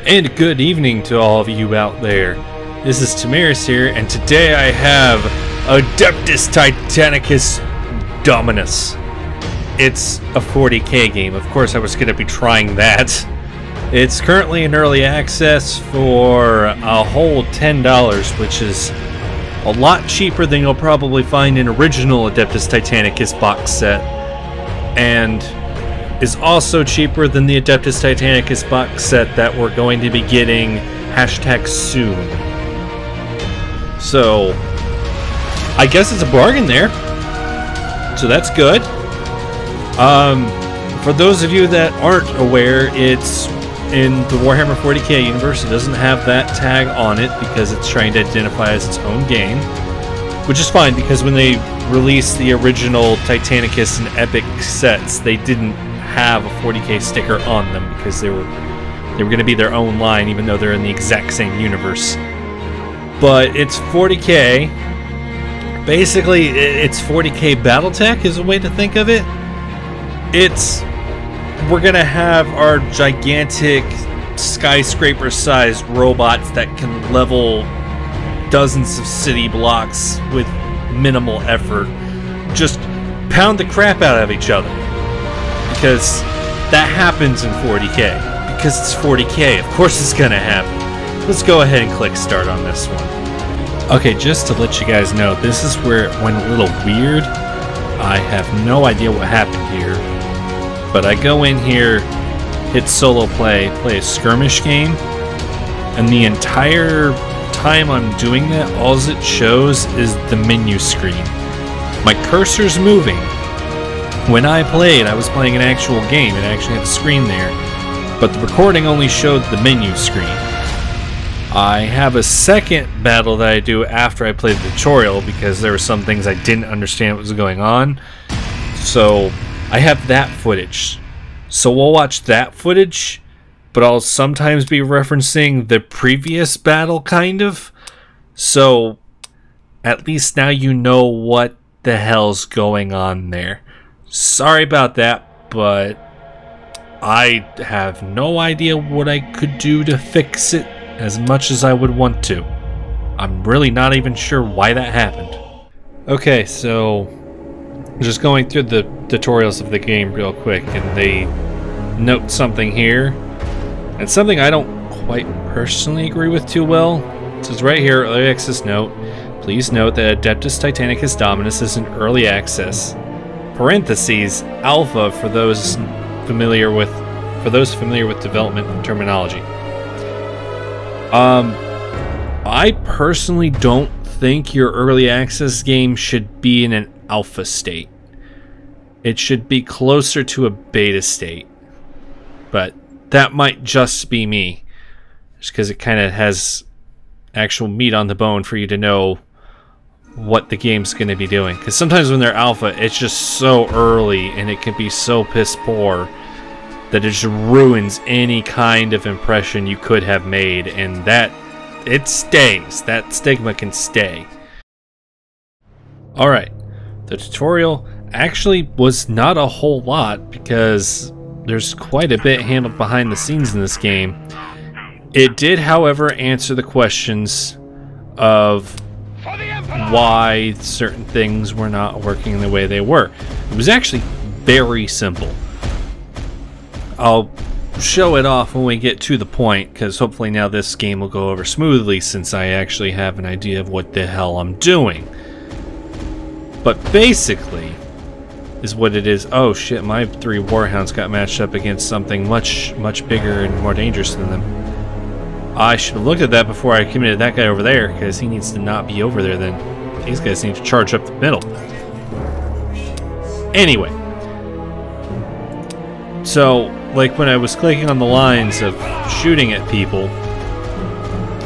And good evening to all of you out there. This is Temierus here, and today I have Adeptus Titanicus Dominus. It's a 40k game. Of course I was going to be trying that. It's currently in early access for a whole $10, which is a lot cheaper than you'll probably find in original Adeptus Titanicus box set, and is also cheaper than the Adeptus Titanicus box set that we're going to be getting #soon. So I guess it's a bargain there, so that's good. For those of you that aren't aware, it's in the Warhammer 40k universe. It doesn't have that tag on it because it's trying to identify as its own game, which is fine because when they released the original Titanicus and Epic sets, they didn't have a 40k sticker on them because they were going to be their own line, even though they're in the exact same universe. But it's 40k. Basically, it's 40k BattleTech is a way to think of it. We're gonna have our gigantic skyscraper-sized robots that can level dozens of city blocks with minimal effort. Just pound the crap out of each other. Because that happens in 40k. Because it's 40k, of course it's gonna happen. Let's go ahead and click start on this one. Okay, just to let you guys know, this is where it went a little weird. I have no idea what happened here. But I go in here, hit solo play a skirmish game, and the entire time I'm doing that, all it shows is the menu screen. My cursor's moving. When I played, I was playing an actual game. It actually had a screen there, but the recording only showed the menu screen. I have a second battle that I do after I played the tutorial because there were some things I didn't understand what was going on. So I have that footage. So we'll watch that footage, but I'll sometimes be referencing the previous battle, kind of. So at least now you know what the hell's going on there. Sorry about that, but I have no idea what I could do to fix it as much as I would want to. I'm really not even sure why that happened. Okay, so just going through the tutorials of the game real quick, and they note something here, and something I don't quite personally agree with too well. It says right here, early access note, please note that Adeptus Titanicus Dominus is in early access. Parentheses, alpha for those familiar with development terminology. I personally don't think your early access game should be in an alpha state. It should be closer to a beta state. But that might just be me, just because it kind of has actual meat on the bone for you to know what the game's going to be doing. Because sometimes when they're alpha, it's just so early and it can be so piss poor that it just ruins any kind of impression you could have made, and that it stays. That stigma can stay. Alright, the tutorial actually was not a whole lot because there's quite a bit handled behind the scenes in this game. It did, however, answer the questions of why certain things were not working the way they were. It was actually very simple. I'll show it off when we get to the point, because hopefully now this game will go over smoothly since I actually have an idea of what the hell I'm doing. But basically is what it is. Oh shit, my 3 warhounds got matched up against something much bigger and more dangerous than them. I should have looked at that before I committed that guy over there, because he needs to not be over there then. These guys need to charge up the middle. Anyway. So, like when I was clicking on the lines of shooting at people,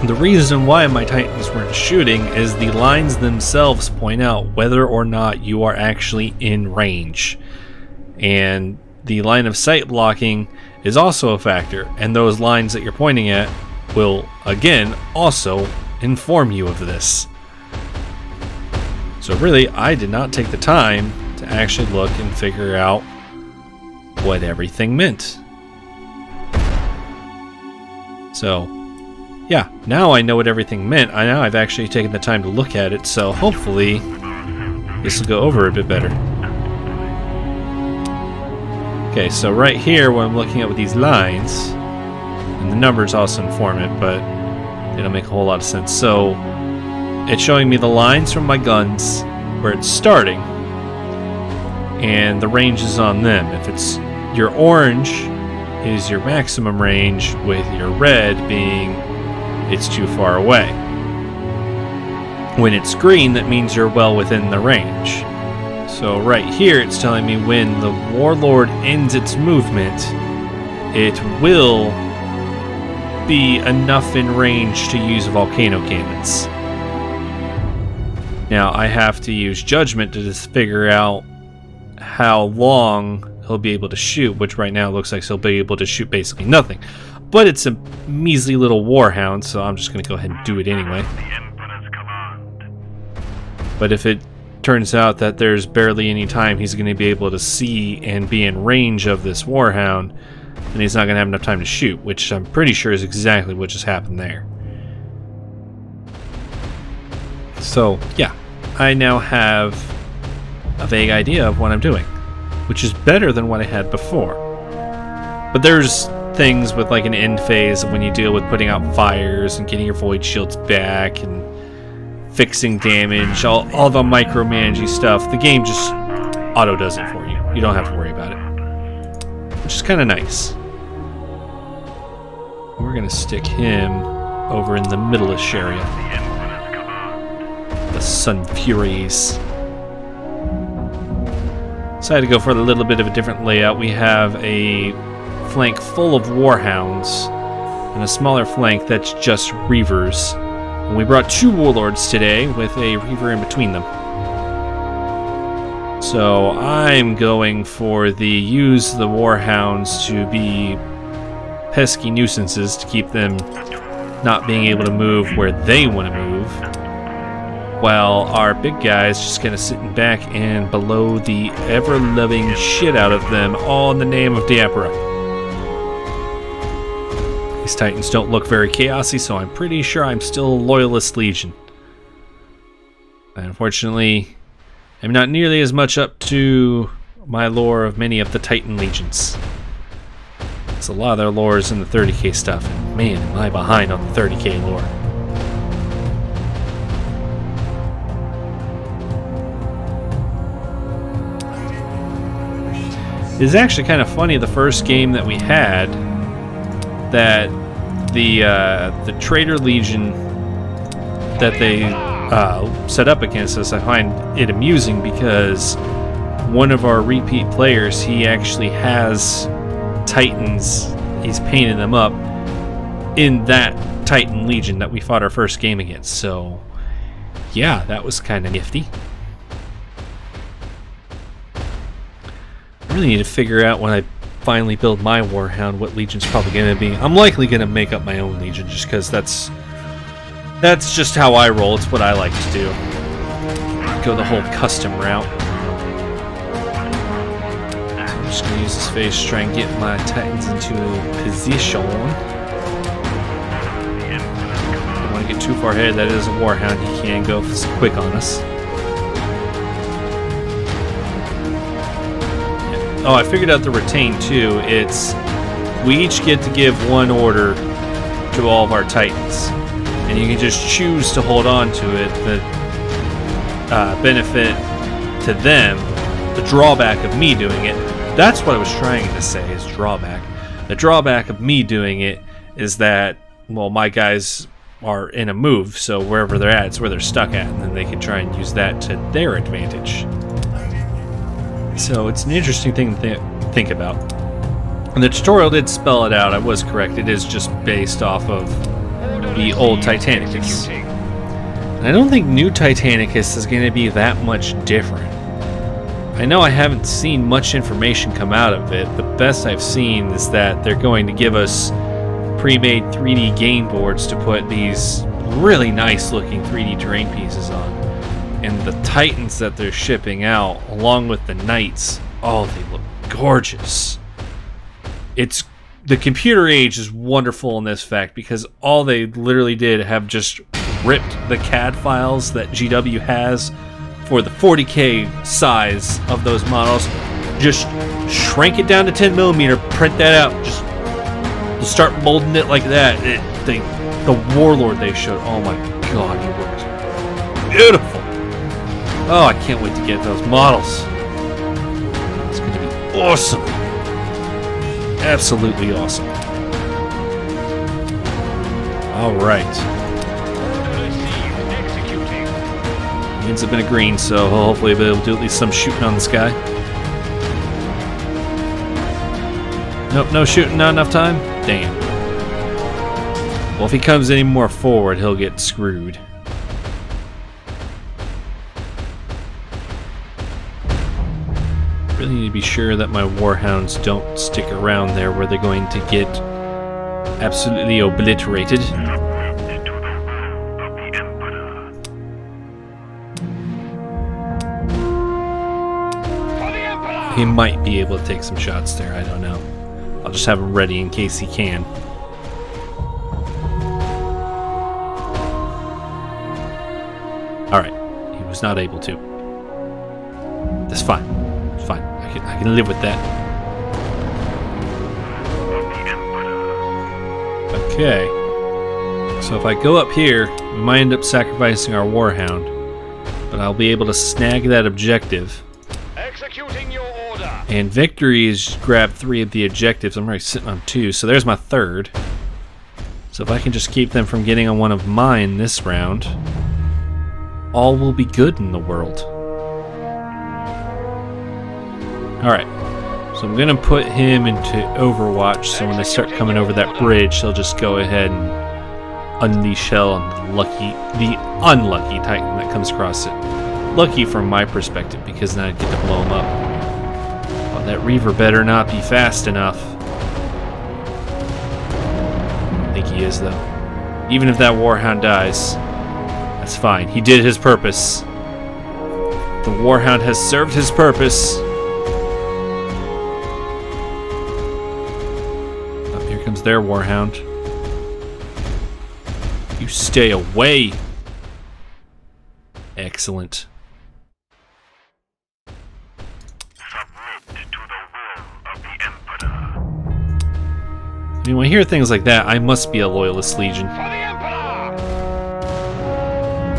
the reason why my Titans weren't shooting is the lines themselves point out whether or not you are actually in range. And the line of sight blocking is also a factor, and those lines that you're pointing at will, again, also inform you of this. So really, I did not take the time to actually look and figure out what everything meant. So, yeah, now I know what everything meant. Now I've actually taken the time to look at it, so hopefully this will go over a bit better. Okay, so right here, what I'm looking at with these lines, and the numbers also inform it, but they don't make a whole lot of sense. So, it's showing me the lines from my guns, where it's starting, and the range is on them. If it's your orange is your maximum range, with your red being it's too far away. When it's green, that means you're well within the range. So right here, it's telling me when the warlord ends its movement, it will be enough in range to use volcano cannons. Now I have to use judgment to just figure out how long he'll be able to shoot, which right now looks like he'll be able to shoot basically nothing. But it's a measly little warhound, so I'm just going to go ahead and do it anyway. But if it turns out that there's barely any time he's going to be able to see and be in range of this warhound, then he's not going to have enough time to shoot, which I'm pretty sure is exactly what just happened there. So, yeah, I now have a vague idea of what I'm doing, which is better than what I had before. But there's things with like an end phase of when you deal with putting out fires and getting your void shields back and fixing damage, all the micromanaging stuff. The game just auto does it for you. You don't have to worry about it, which is kind of nice. We're gonna stick him over in the middle-ish area. The Sun Furies. Decided to go for a little bit of a different layout. We have a flank full of warhounds and a smaller flank that's just reavers. And we brought 2 warlords today with a reaver in between them. So I'm going for the use the warhounds to be pesky nuisances to keep them not being able to move where they want to move, while our big guys just kind of sitting back and below the ever-loving shit out of them, all in the name of the Emperor. These Titans don't look very chaosy, so I'm pretty sure I'm still a Loyalist Legion. Unfortunately, I'm not nearly as much up to my lore of many of the Titan Legions. It's a lot of their lore is in the 30k stuff, and man, am I behind on the 30k lore. It's actually kind of funny, the first game that we had, that the Traitor Legion that they set up against us, I find it amusing because one of our repeat players, he actually has Titans, he's painted them up in that Titan Legion that we fought our first game against. So yeah, that was kind of nifty. I really need to figure out when I finally build my Warhound what Legion's probably going to be. I'm likely going to make up my own Legion just because that's just how I roll. It's what I like to do. Go the whole custom route. I'm just going to use this phase to try and get my Titans into position. Don't want to get too far ahead. That is a Warhound. He can go quick on us. Oh, I figured out the retain too. It's we each get to give one order to all of our Titans, and you can just choose to hold on to it. The benefit to them, the drawback of me doing it. That's what I was trying to say is drawback. The drawback of me doing it is that, well, my guys are in a move, so wherever they're at, it's where they're stuck at, and then they can try and use that to their advantage. So it's an interesting thing to think about. And the tutorial did spell it out. I was correct. It is just based off of the old Titanicus. And I don't think new Titanicus is going to be that much different. I know I haven't seen much information come out of it. The best I've seen is that they're going to give us pre-made 3D game boards to put these really nice looking 3D terrain pieces on. And the Titans that they're shipping out, along with the Knights, oh, they look gorgeous. It's the computer age is wonderful in this fact because all they literally did have just ripped the CAD files that GW has for the 40K size of those models, just shrank it down to 10mm, print that out, just start molding it like that. The Warlord they showed, oh my god, he looks beautiful. Oh, I can't wait to get those models. It's going to be awesome. Absolutely awesome. All right. He ends up in a green, so he'll hopefully be able to do at least some shooting on this guy. Nope, no shooting, not enough time? Damn. Well, if he comes any more forward, he'll get screwed. Really need to be sure that my warhounds don't stick around there where they're going to get absolutely obliterated. He might be able to take some shots there, I don't know. I'll just have him ready in case he can. Alright, he was not able to. That's fine. It's fine. I can live with that. Okay. So if I go up here, we might end up sacrificing our warhound. But I'll be able to snag that objective. Executing your order. And victory is grab 3 of the objectives. I'm already sitting on 2, so there's my 3rd. So if I can just keep them from getting on one of mine this round, all will be good in the world. Alright, so I'm going to put him into Overwatch, so when they start coming over that bridge, he'll just go ahead and unleash hell on the unlucky Titan that comes across it. Lucky from my perspective, because then I'd get to blow him up. Oh, that Reaver better not be fast enough. I don't think he is, though. Even if that Warhound dies, that's fine. He did his purpose. The Warhound has served his purpose. Oh, here comes their Warhound. You stay away. Excellent. I mean, when I hear things like that, I must be a loyalist legion.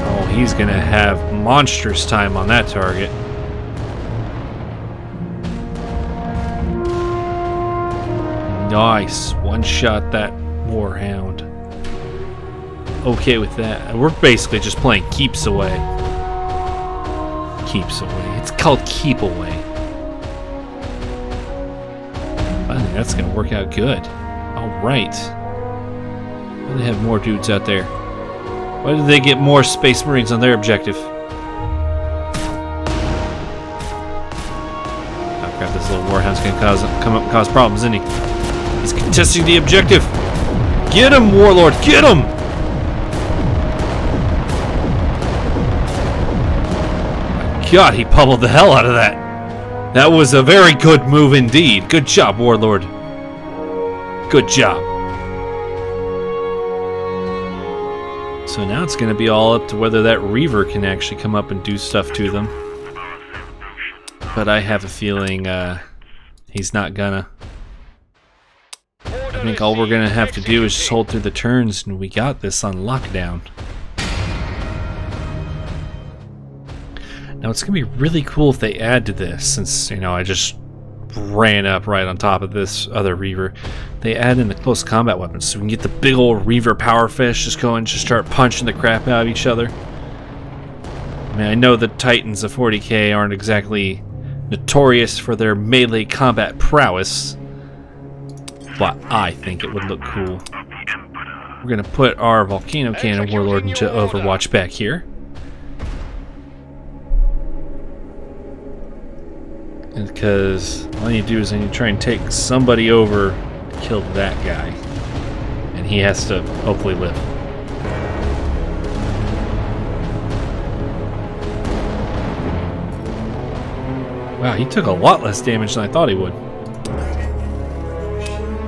Oh, he's gonna have monstrous time on that target. Nice. One-shot that Warhound. Okay with that. We're basically just playing keeps away. Keeps away. It's called keep away. I think that's gonna work out good. Alright. Why do they have more dudes out there? Why did they get more Space Marines on their objective? Oh crap, this little Warhound's gonna come up and cause problems, isn't he? He's contesting the objective! Get him, Warlord! Get him! My God, he pummeled the hell out of that! That was a very good move indeed. Good job, Warlord. Good job. So now it's going to be all up to whether that Reaver can actually come up and do stuff to them. But I have a feeling he's not gonna. I think all we're going to have to do is just hold through the turns, and we got this on lockdown. Now it's going to be really cool if they add to this, since, you know, I just ran up right on top of this other Reaver. They add in the close combat weapons, so we can get the big old Reaver power fish just go and just start punching the crap out of each other. I mean, I know the Titans of 40K aren't exactly notorious for their melee combat prowess, but I think it would look cool. We're going to put our Volcano Cannon Warlord into Overwatch back here. Because all you do is then you try and take somebody over to kill that guy. And he has to hopefully live. Wow, he took a lot less damage than I thought he would.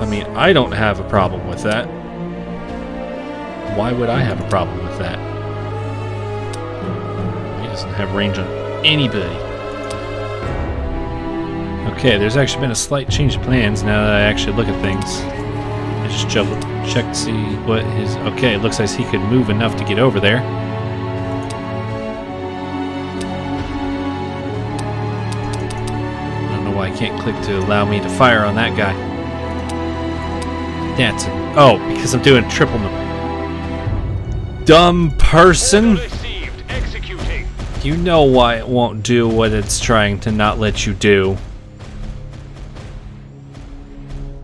I mean, I don't have a problem with that. Why would I have a problem with that? He doesn't have range on anybody. Okay, there's actually been a slight change of plans now that I actually look at things. I just check to see what his... Okay, it looks like he could move enough to get over there. I don't know why I can't click to allow me to fire on that guy. That's it. Oh, because I'm doing triple... Dumb person! You know why it won't do what it's trying to not let you do.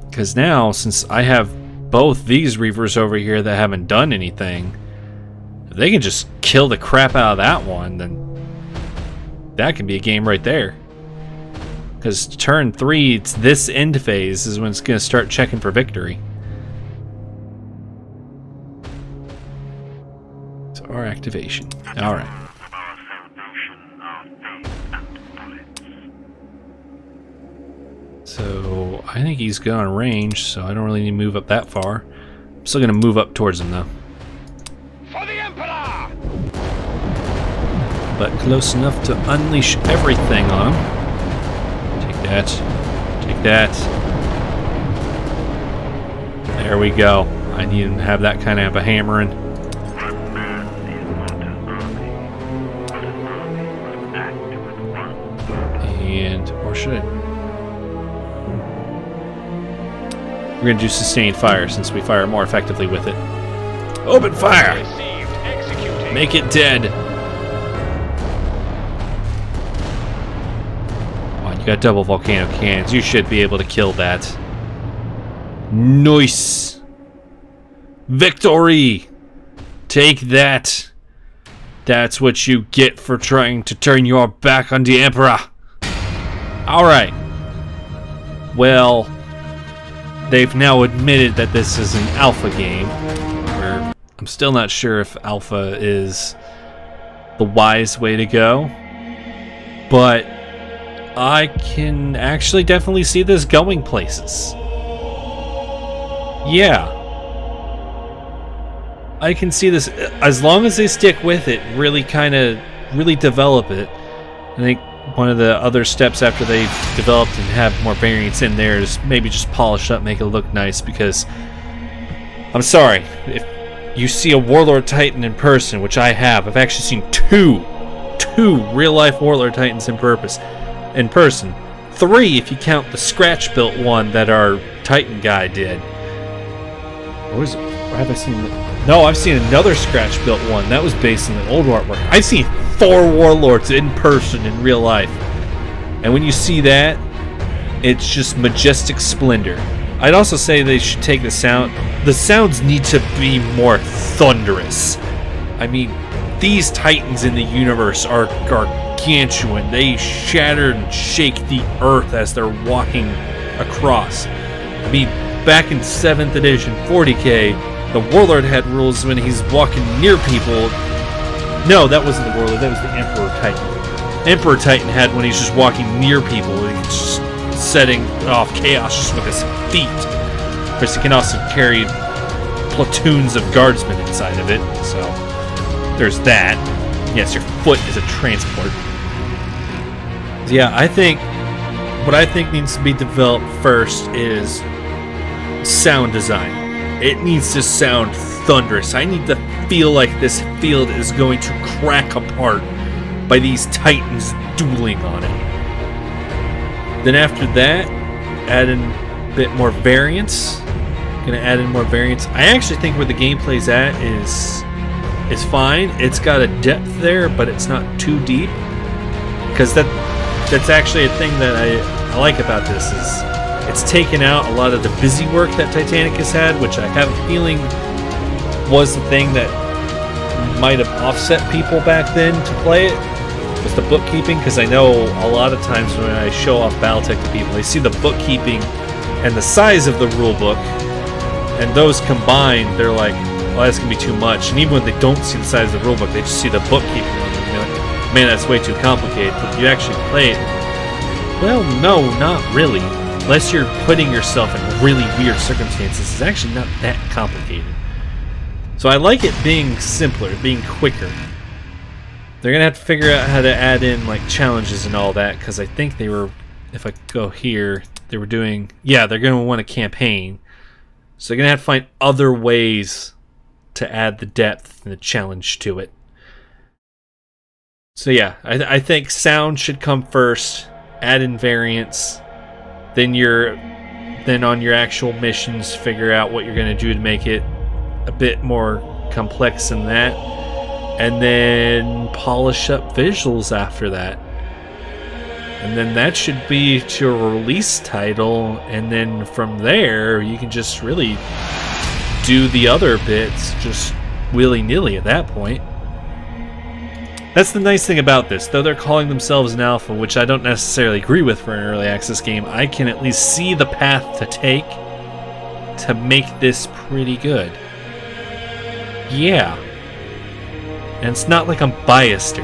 Because now, since I have both these Reavers over here that haven't done anything, if they can just kill the crap out of that one, then that can be a game right there. Because turn 3, it's this end phase is when it's going to start checking for victory. So our activation. Alright. So I think he's good on range, so I don't really need to move up that far. I'm still going to move up towards him, though. For the Emperor! But close enough to unleash everything on him. Take that. Take that. There we go. I need him to have that kind of a hammering. And, or should I? We're going to do sustained fire since we fire more effectively with it. Open fire! Make it dead! Come on, you got double volcano cannons. You should be able to kill that. Nice! Victory! Take that! That's what you get for trying to turn your back on the Emperor! Alright. Well... They've now admitted that this is an alpha game, where I'm still not sure if alpha is the wise way to go, but I can actually definitely see this going places. Yeah. I can see this, as long as they stick with it, really develop it. I think one of the other steps after they've developed and have more variants in there is maybe just polish up, make it look nice, because I'm sorry, if you see a Warlord Titan in person, which I have, I've actually seen two real-life Warlord Titans in person. 3 if you count the scratch-built one that our Titan guy did. Or have I seen that? No, I've seen another scratch-built one. That was based on the old artwork. I've seen 4 Warlords in person in real life. And when you see that, it's just majestic splendor. I'd also say they should take the sound. The sounds need to be more thunderous. I mean, these Titans in the universe are gargantuan. They shatter and shake the earth as they're walking across. I mean, back in 7th edition 40k, the Warlord had rules when he's walking near people. No, that wasn't the Warlord, that was the Emperor Titan. Emperor Titan had when he's just walking near people, and he's just setting off chaos just with his feet. Of course, he can also carry platoons of guardsmen inside of it, so there's that. Yes, your foot is a transport. Yeah, what I think needs to be developed first is sound design. It needs to sound thunderous. I need to feel like this field is going to crack apart by these Titans dueling on it. Then after that, add in a bit more variance. Gonna add in more variance. I actually think where the gameplay's at is fine. It's got a depth there, but it's not too deep. Because that's actually a thing that I like about this is it's taken out a lot of the busy work that Titanicus had, which I have a feeling was the thing that might have offset people back then to play it, was the bookkeeping, because I know a lot of times when I show off Battletech to people, they see the bookkeeping and the size of the rulebook, and those combined, they're like, well, that's going to be too much. And even when they don't see the size of the rulebook, they just see the bookkeeping, and they're like, man, that's way too complicated. But you actually play it, well, no, not really. unless you're putting yourself in really weird circumstances, it's actually not that complicated. So I like it being simpler, being quicker. They're gonna have to figure out how to add in like challenges and all that, because I think they were, if I go here, they were doing, yeah, they're gonna want a campaign. So they're gonna have to find other ways to add the depth and the challenge to it. So yeah, I think sound should come first, add in variants, then on your actual missions figure out what you're gonna do to make it a bit more complex than that. And then polish up visuals after that. And then that should be to a release title, and then from there you can just really do the other bits just willy-nilly at that point. That's the nice thing about this. Though they're calling themselves an alpha, which I don't necessarily agree with for an early access game, I can at least see the path to take to make this pretty good. Yeah. And it's not like I'm biased or